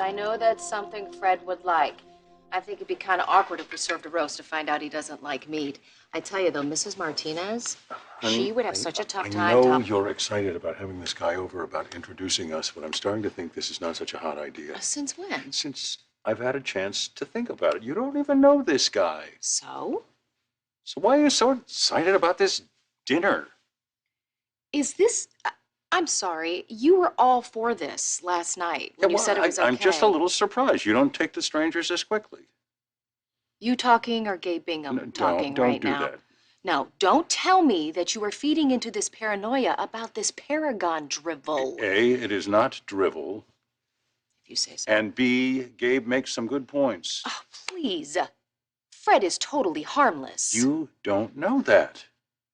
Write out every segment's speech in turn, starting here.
I know that's something Fred would like. I think it'd be kind of awkward if we served a roast to find out he doesn't like meat. I tell you, though, Mrs. Martinez, Honey, she would have such a tough time. I know you're excited about having this guy over, about introducing us, but I'm starting to think this is not such a hot idea. Since when? Since I've had a chance to think about it. You don't even know this guy. So? So why are you so excited about this dinner? Is this... I'm sorry. You were all for this last night when you said it was okay. I'm just a little surprised. You don't take the strangers this quickly. You talking or Gabe Bingham talking right now? Don't do that. Now, don't tell me that you are feeding into this paranoia about this Paragon drivel. A, it is not drivel. If you say so. And B, Gabe makes some good points. Oh, please. Fred is totally harmless. You don't know that.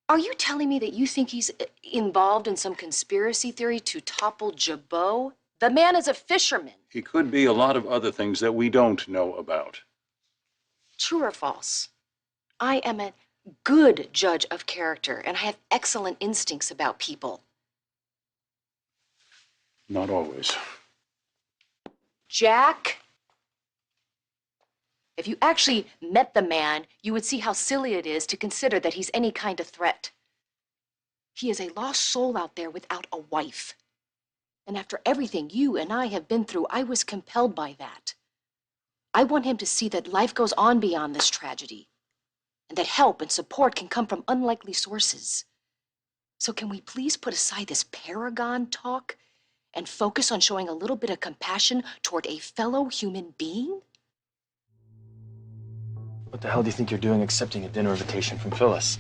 Are you telling me that you think he's involved in some conspiracy theory to topple Jabot? The man is a fisherman. He could be a lot of other things that we don't know about. True or false? I am a good judge of character, and I have excellent instincts about people. Not always. Jack? If you actually met the man, you would see how silly it is to consider that he's any kind of threat. He is a lost soul out there without a wife. And after everything you and I have been through, I was compelled by that. I want him to see that life goes on beyond this tragedy, and that help and support can come from unlikely sources. So can we please put aside this Paragon talk and focus on showing a little bit of compassion toward a fellow human being? What the hell do you think you're doing accepting a dinner invitation from Phyllis?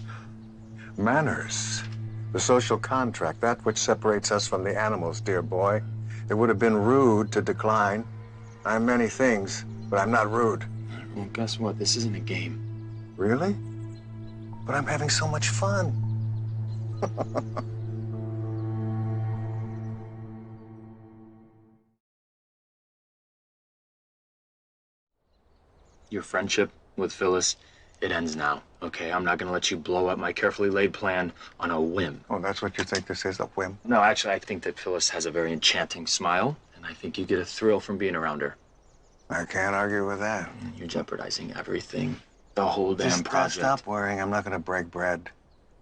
Manners. The social contract, that which separates us from the animals, dear boy. It would have been rude to decline. I'm many things, but I'm not rude. Well, guess what? This isn't a game. Really? But I'm having so much fun. Your friendship with Phyllis, it ends now, okay? I'm not gonna let you blow up my carefully laid plan on a whim. Oh, that's what you think this is, a whim? No, actually, I think that Phyllis has a very enchanting smile, and I think you get a thrill from being around her. I can't argue with that. You're jeopardizing everything. The whole damn project. Stop worrying. I'm not going to break bread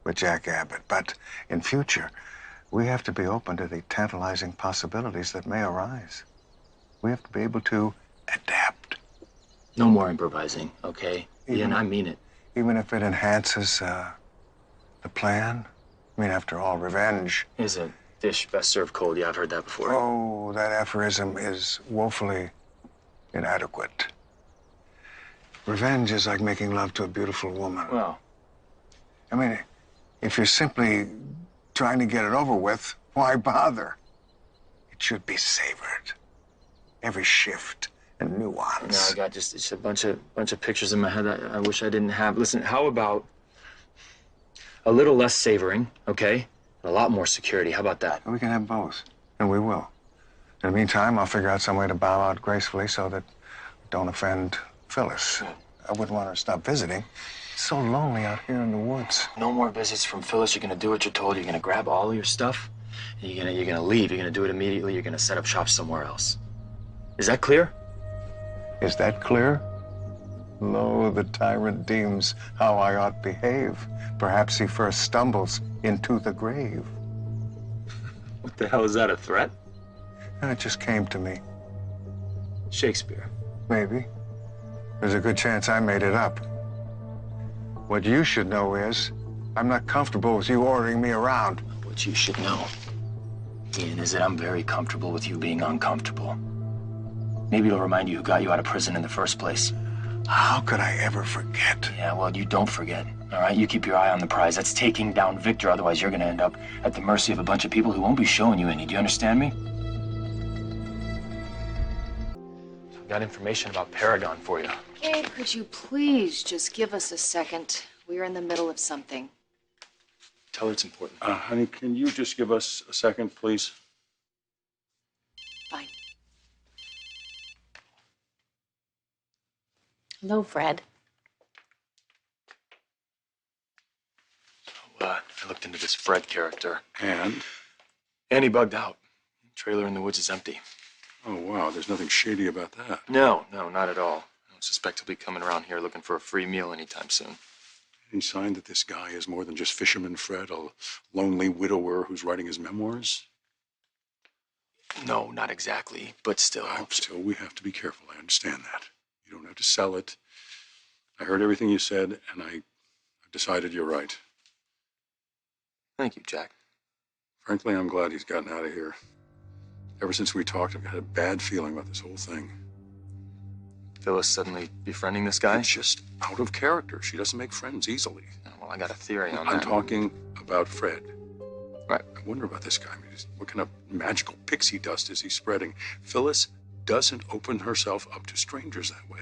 with Jack Abbott. But in future, we have to be open to the tantalizing possibilities that may arise. We have to be able to adapt. No more improvising, okay? Yeah, and I mean it. Even if it enhances the plan. I mean, after all, revenge is a dish best served cold. Yeah, I've heard that before. Oh, that aphorism is woefully inadequate. Revenge is like making love to a beautiful woman. Well, I mean, if you're simply trying to get it over with, why bother? It should be savored. Every shift and nuance. No, I got just a bunch of pictures in my head I wish I didn't have. Listen, how about a little less savoring, okay? And a lot more security. How about that? We can have both, and we will. In the meantime, I'll figure out some way to bow out gracefully so that we don't offend Phyllis. I wouldn't want her to stop visiting. It's so lonely out here in the woods. No more visits from Phyllis. You're gonna do what you're told. You're gonna grab all of your stuff, and you're gonna leave. You're gonna do it immediately. You're gonna set up shop somewhere else. Is that clear? Is that clear? Lo, the tyrant deems how I ought behave. Perhaps he first stumbles into the grave. What the hell is that, a threat? It just came to me. Shakespeare. Maybe. There's a good chance I made it up. What you should know is, I'm not comfortable with you ordering me around. What you should know, Ian, is that I'm very comfortable with you being uncomfortable. Maybe it'll remind you who got you out of prison in the first place. How could I ever forget? Yeah, well, you don't forget, all right? You keep your eye on the prize. That's taking down Victor. Otherwise, you're gonna end up at the mercy of a bunch of people who won't be showing you any. Do you understand me? I've got information about Paragon for you. Gabe, could you please just give us a second? We're in the middle of something. Tell her it's important. Honey, can you just give us a second, please? Fine. Hello, Fred. So, I looked into this Fred character. And? And he bugged out. The trailer in the woods is empty. Oh, wow, there's nothing shady about that. No, not at all. I don't suspect he'll be coming around here looking for a free meal anytime soon. Any sign that this guy is more than just Fisherman Fred, a lonely widower who's writing his memoirs? No, not exactly, but still. Still, we have to be careful. I understand that. You don't have to sell it. I heard everything you said, and I've decided you're right. Thank you, Jack. Frankly, I'm glad he's gotten out of here. Ever since we talked, I've had a bad feeling about this whole thing. Phyllis suddenly befriending this guy? It's just out of character. She doesn't make friends easily. Oh, well, I got a theory on I'm that. talking about Fred. Right. I wonder about this guy. I mean, what kind of magical pixie dust is he spreading? Phyllis doesn't open herself up to strangers that way.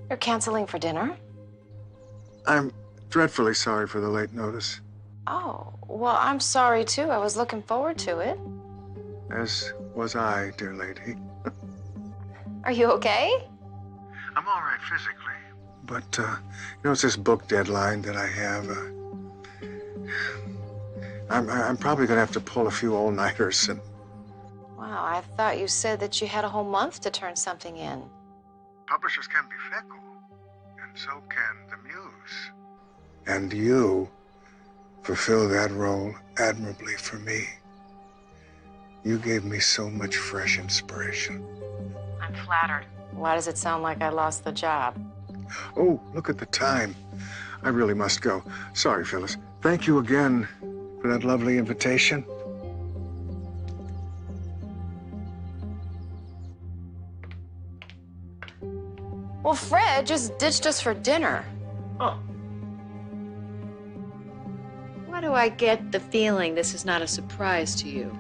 You're canceling for dinner? I'm dreadfully sorry for the late notice, Oh, well, I'm sorry too. I was looking forward to it. as was I, dear lady. Are you okay? I'm all right physically. But, it's this book deadline that I have. I'm probably going to have to pull a few all-nighters and... Wow, I thought you said that you had a whole month to turn something in. Publishers can be fickle, and so can the muse. And you fulfill that role admirably for me. You gave me so much fresh inspiration. I'm flattered. Why does it sound like I lost the job? Oh, look at the time. I really must go. Sorry, Phyllis. Thank you again for that lovely invitation. Well, Fred just ditched us for dinner. Oh. Why do I get the feeling this is not a surprise to you?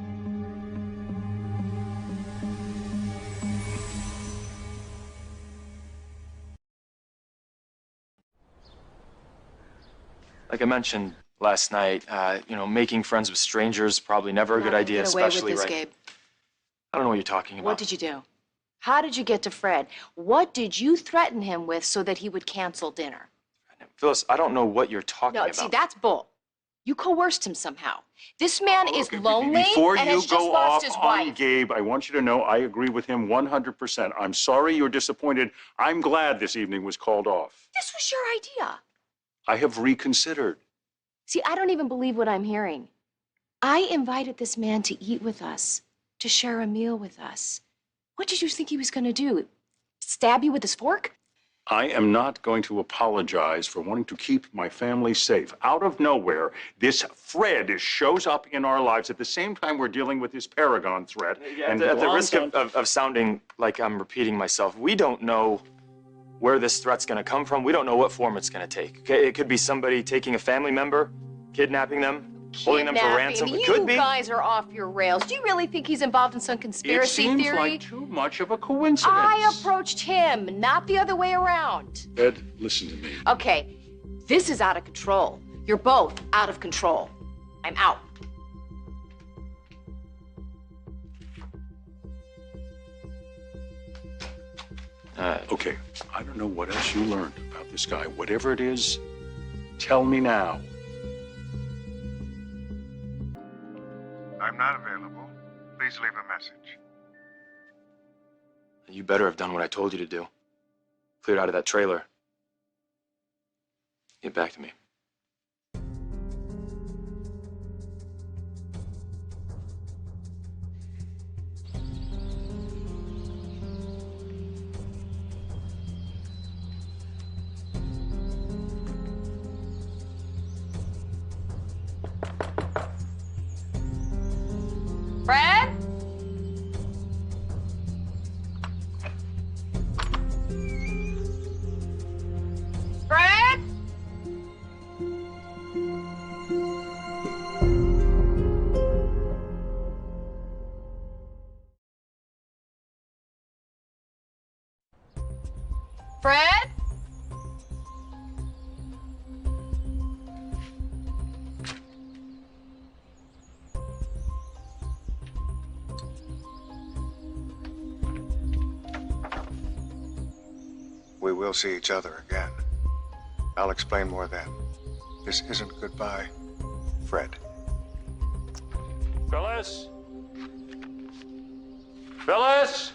Like I mentioned last night, making friends with strangers probably never a good idea, Get away with especially this, right. Gabe. I don't know what you're talking about. What did you do? How did you get to Fred? What did you threaten him with so that he would cancel dinner? Phyllis, I don't know what you're talking No, about. see, that's bull. You coerced him somehow. This man is Okay, lonely before and you has just go lost off his on wife. Gabe, I want you to know I agree with him 100%. I'm sorry you're disappointed. I'm glad this evening was called off. This was your idea. I have reconsidered. See, I don't even believe what I'm hearing. I invited this man to eat with us, to share a meal with us. What did you think he was going to do? Stab you with his fork? I am not going to apologize for wanting to keep my family safe. Out of nowhere, this Fred shows up in our lives at the same time we're dealing with this Paragon threat. And at the risk of sounding like I'm repeating myself, we don't know where this threat's going to come from. We don't know what form it's going to take. Okay, it could be somebody taking a family member, kidnapping them, holding them for ransom. It could be. You guys are off your rails. Do you really think he's involved in some It conspiracy seems theory? like too much of a coincidence. I approached him, not the other way around. Ed, listen to me. Okay, this is out of control. You're both out of control. I'm out. Okay, I don't know what else you learned about this guy. Whatever it is, tell me now. I'm not available. Please leave a message. You better have done what I told you to do. Cleared out of that trailer. Get back to me. Fred? Fred? Fred? We will see each other again. I'll explain more then. This isn't goodbye, Fred. Phyllis? Phyllis?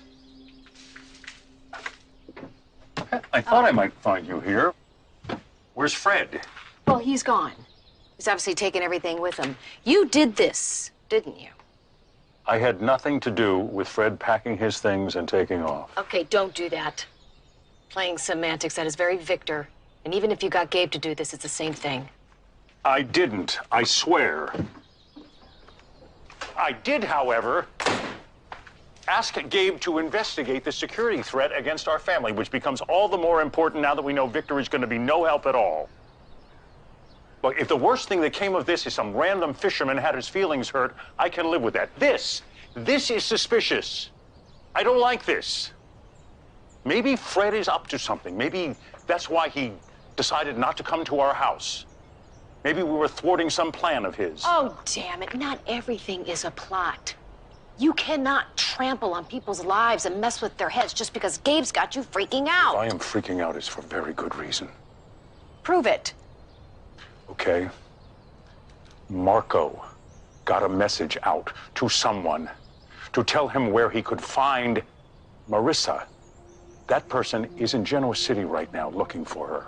I thought I might find you here. Where's Fred? Well, he's gone. He's obviously taken everything with him. You did this, didn't you? I had nothing to do with Fred packing his things and taking off. Okay, don't do that. Playing semantics, that is very Victor. And even if you got Gabe to do this, it's the same thing. I didn't, I swear. I did, however, ask Gabe to investigate the security threat against our family, which becomes all the more important now that we know Victor is going to be no help at all. Look, if the worst thing that came of this is some random fisherman had his feelings hurt, I can live with that. This is suspicious. I don't like this. Maybe Fred is up to something. Maybe that's why he decided not to come to our house. Maybe we were thwarting some plan of his. Oh, damn it. Not everything is a plot. You cannot trample on people's lives and mess with their heads just because Gabe's got you freaking out. If I am freaking out, it's for very good reason. Prove it. Okay? Marco got a message out to someone to tell him where he could find Marissa. That person is in Genoa City right now looking for her.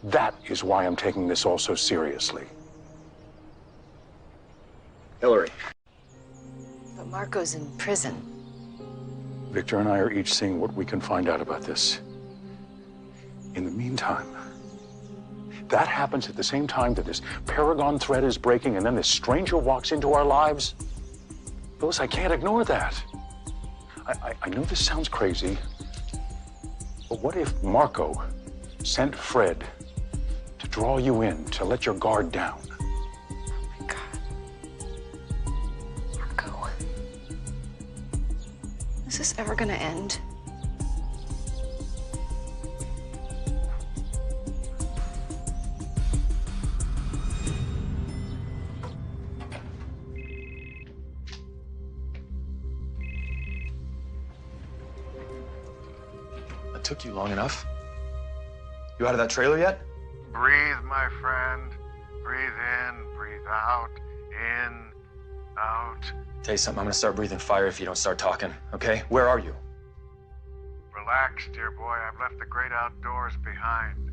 That is why I'm taking this all so seriously. Hillary. But Marco's in prison. Victor and I are each seeing what we can find out about this. In the meantime, that happens at the same time that this Paragon thread is breaking and then this stranger walks into our lives. Phyllis, I can't ignore that. I know this sounds crazy, but what if Marco sent Fred to draw you in, to let your guard down? Oh my God. Marco. Is this ever gonna end? That took you long enough. You out of that trailer yet? Breathe, my friend. Breathe in, breathe out. In, out. Tell you something, I'm gonna start breathing fire if you don't start talking, okay? Where are you? Relax, dear boy. I've left the great outdoors behind.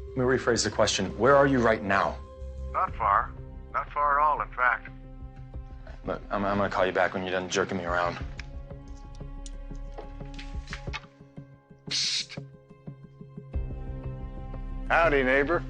Let me rephrase the question. Where are you right now? Not far. Not far at all, in fact. Look, I'm gonna call you back when you're done jerking me around. Howdy, neighbor.